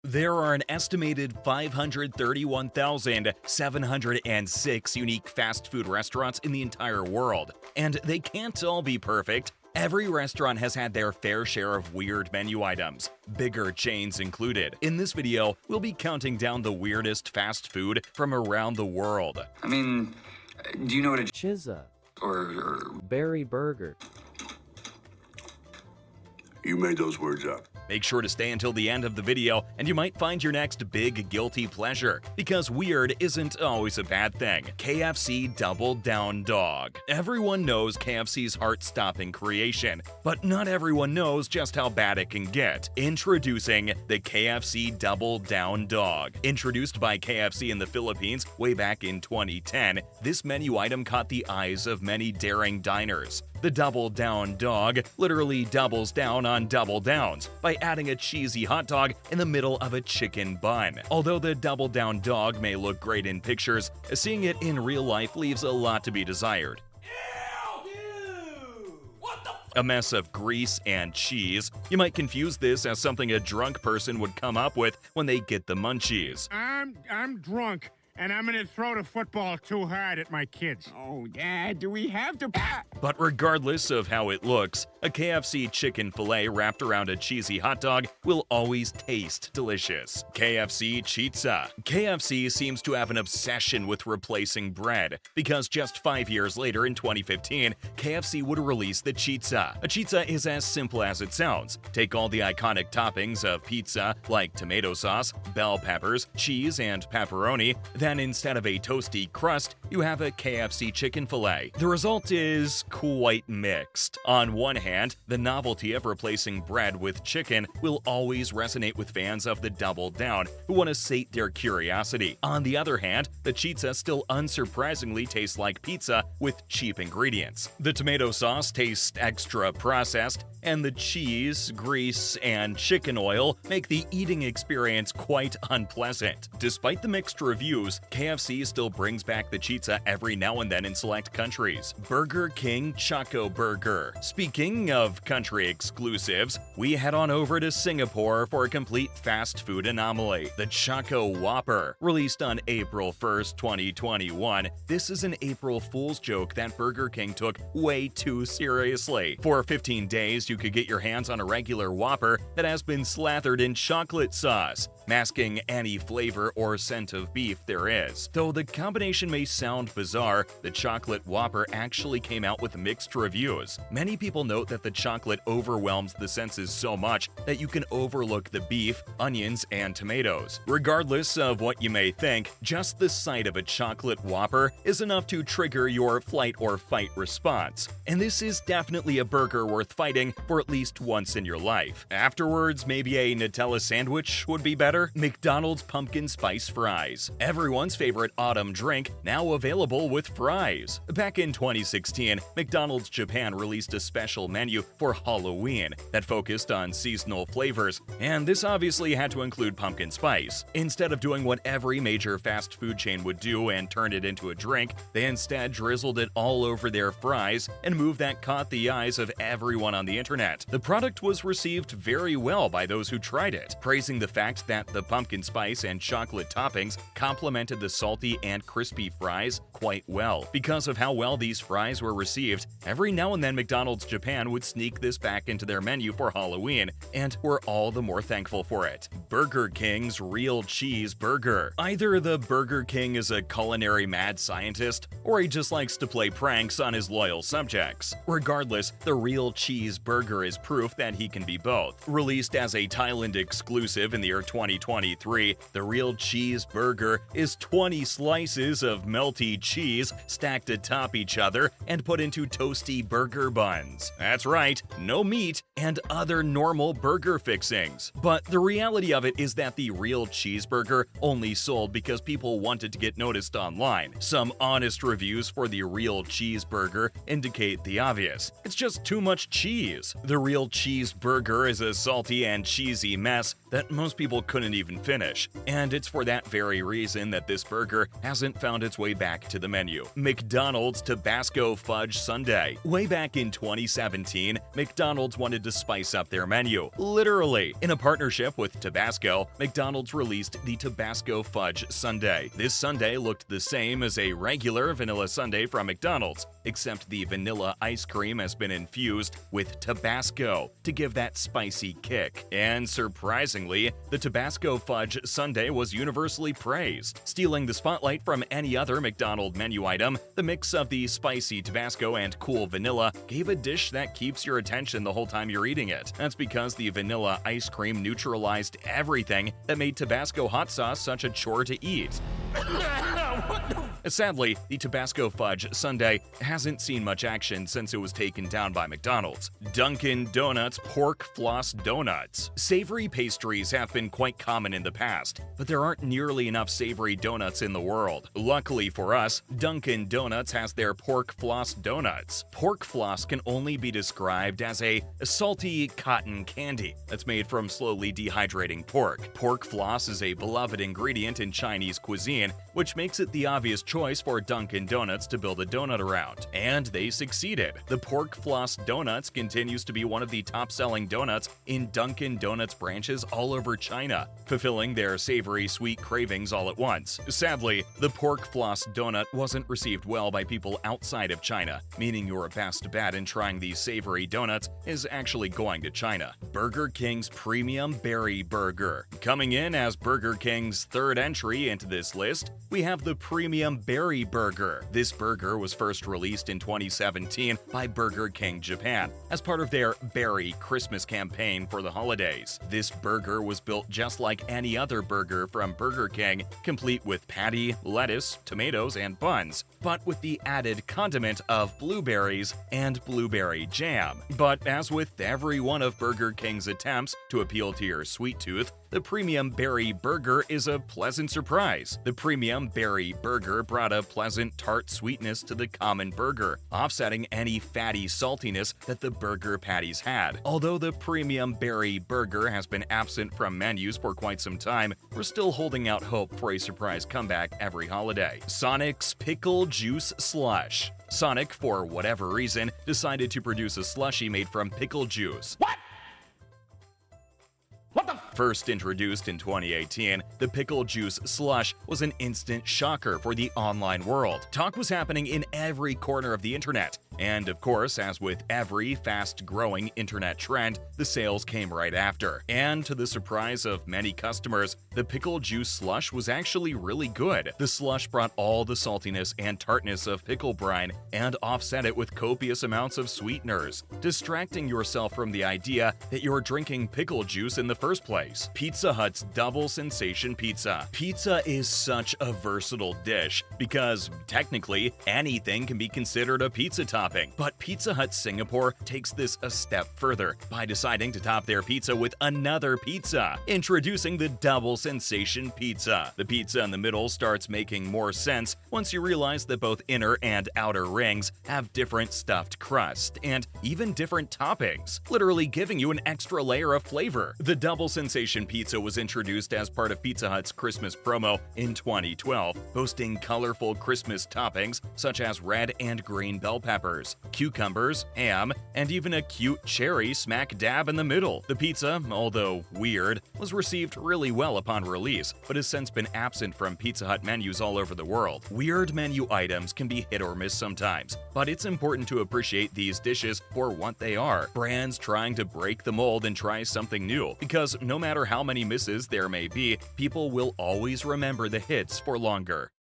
There are an estimated 531,706 unique fast food restaurants in the entire world, and they can't all be perfect. Every restaurant has had their fair share of weird menu items, bigger chains included. In this video, we'll be counting down the weirdest fast food from around the world. I mean, do you know what a Chizza or Berry Burger. You made those words up. Make sure to stay until the end of the video, and you might find your next big guilty pleasure, because weird isn't always a bad thing. KFC Double Down Dog. Everyone knows KFC's heart-stopping creation, but not everyone knows just how bad it can get. Introducing the KFC Double Down Dog. Introduced by KFC in the Philippines way back in 2010, this menu item caught the eyes of many daring diners. The Double Down Dog literally doubles down on double downs by adding a cheesy hot dog in the middle of a chicken bun. Although the Double Down Dog may look great in pictures, seeing it in real life leaves a lot to be desired. A mess of grease and cheese. You might confuse this as something a drunk person would come up with when they get the munchies. I'm drunk, and I'm gonna throw the football too hard at my kids. Oh, Dad, do we have to... But regardless of how it looks, a KFC chicken fillet wrapped around a cheesy hot dog will always taste delicious. KFC Cheetah. KFC seems to have an obsession with replacing bread, because just 5 years later in 2015, KFC would release the Cheetah. A Cheetah is as simple as it sounds. Take all the iconic toppings of pizza, like tomato sauce, bell peppers, cheese, and pepperoni. Then instead of a toasty crust, you have a KFC chicken fillet. The result is quite mixed. On one hand, the novelty of replacing bread with chicken will always resonate with fans of the Double Down who want to sate their curiosity. On the other hand, the Cheetah still unsurprisingly tastes like pizza with cheap ingredients. The tomato sauce tastes extra processed, and the cheese, grease, and chicken oil make the eating experience quite unpleasant. Despite the mixed reviews, KFC still brings back the Cheetah every now and then in select countries. Burger King Choco Burger. Speaking of country exclusives, we head on over to Singapore for a complete fast food anomaly, the Choco Whopper. Released on April 1st, 2021, this is an April Fool's joke that Burger King took way too seriously. For 15 days, you could get your hands on a regular Whopper that has been slathered in chocolate sauce, masking any flavor or scent of beef there is. Though the combination may sound bizarre, the chocolate Whopper actually came out with mixed reviews. Many people note that the chocolate overwhelms the senses so much that you can overlook the beef, onions, and tomatoes. Regardless of what you may think, just the sight of a chocolate Whopper is enough to trigger your flight or fight response. And this is definitely a burger worth fighting for at least once in your life. Afterwards, maybe a Nutella sandwich would be better. McDonald's pumpkin spice fries. Everyone's favorite autumn drink, now available with fries. Back in 2016, McDonald's Japan released a special menu for Halloween that focused on seasonal flavors, and this obviously had to include pumpkin spice. Instead of doing what every major fast food chain would do and turn it into a drink, they instead drizzled it all over their fries, a move that caught the eyes of everyone on the internet. The product was received very well by those who tried it, praising the fact that the pumpkin spice and chocolate toppings complemented the salty and crispy fries quite well. Because of how well these fries were received, every now and then McDonald's Japan would sneak this back into their menu for Halloween, and we're all the more thankful for it. Burger King's Real Cheese Burger. Either the Burger King is a culinary mad scientist, or he just likes to play pranks on his loyal subjects. Regardless, the Real Cheese Burger is proof that he can be both. Released as a Thailand exclusive in the year 2023, the Real Cheese Burger is 20 slices of melty cheese stacked atop each other and put into toasty burger buns. That's right, no meat and other normal burger fixings. But the reality of it is that the Real Cheeseburger only sold because people wanted to get noticed online. Some honest reviews for the Real Cheeseburger indicate the obvious. It's just too much cheese. The Real Cheeseburger is a salty and cheesy mess that most people couldn't even finish. And it's for that very reason that this burger hasn't found its way back to the menu. McDonald's Tabasco Fudge Sundae. Way back in 2017, McDonald's wanted to spice up their menu. Literally. In a partnership with Tabasco, McDonald's released the Tabasco Fudge Sundae. This sundae looked the same as a regular vanilla sundae from McDonald's, except the vanilla ice cream has been infused with Tabasco to give that spicy kick. And surprisingly, the Tabasco Fudge Sundae was universally praised. Stealing the spotlight from any other McDonald's menu item, the mix of the spicy Tabasco and cool vanilla gave a dish that keeps your attention the whole time you're eating it. That's because the vanilla ice cream neutralized everything that made Tabasco hot sauce such a chore to eat. Sadly, the Tabasco Fudge Sundae hasn't seen much action since it was taken down by McDonald's. Dunkin Donuts Pork Floss Donuts. Savory pastries have been quite common in the past, but there aren't nearly enough savory donuts in the world. Luckily for us, Dunkin Donuts has their Pork Floss Donuts. Pork floss can only be described as a salty cotton candy that's made from slowly dehydrating pork. Pork floss is a beloved ingredient in Chinese cuisine, which makes it the obvious choice for Dunkin Donuts to build a donut around. And they succeeded. The Pork Floss Donuts continues to be one of the top-selling donuts in Dunkin Donuts branches all over China, fulfilling their savory sweet cravings all at once. Sadly, the Pork Floss Donut wasn't received well by people outside of China, meaning your best bet in trying these savory donuts is actually going to China. Burger King's Premium Berry Burger. Coming in as Burger King's third entry into this list, we have the Premium Berry Burger. This burger was first released in 2017 by Burger King Japan as part of their Berry Christmas campaign for the holidays. This burger was built just like any other burger from Burger King, complete with patty, lettuce, tomatoes, and buns, but with the added condiment of blueberries and blueberry jam. But as with every one of Burger King's attempts to appeal to your sweet tooth, the Premium Berry Burger is a pleasant surprise. The Premium Berry Burger brought a pleasant tart sweetness to the common burger, offsetting any fatty saltiness that the burger patties had. Although the Premium Berry Burger has been absent from menus for quite some time, we're still holding out hope for a surprise comeback every holiday. Sonic's Pickle Juice Slush. Sonic, for whatever reason, decided to produce a slushie made from pickle juice. First introduced in 2018, the Pickle Juice Slush was an instant shocker for the online world. Talk was happening in every corner of the internet. And of course, as with every fast-growing internet trend, the sales came right after. And to the surprise of many customers, the Pickle Juice Slush was actually really good. The slush brought all the saltiness and tartness of pickle brine and offset it with copious amounts of sweeteners, distracting yourself from the idea that you're drinking pickle juice in the first place. Pizza Hut's Double Sensation Pizza. Pizza is such a versatile dish because, technically, anything can be considered a pizza topping. But Pizza Hut Singapore takes this a step further by deciding to top their pizza with another pizza, introducing the Double Sensation Pizza. The pizza in the middle starts making more sense once you realize that both inner and outer rings have different stuffed crust and even different toppings, literally giving you an extra layer of flavor. The Double Sensation Pizza was introduced as part of Pizza Hut's Christmas promo in 2012, boasting colorful Christmas toppings such as red and green bell peppers, cucumbers, ham, and even a cute cherry smack dab in the middle. The pizza, although weird, was received really well upon release, but has since been absent from Pizza Hut menus all over the world. Weird menu items can be hit or miss sometimes, but it's important to appreciate these dishes for what they are. Brands trying to break the mold and try something new, because no matter how many misses there may be, people will always remember the hits for longer.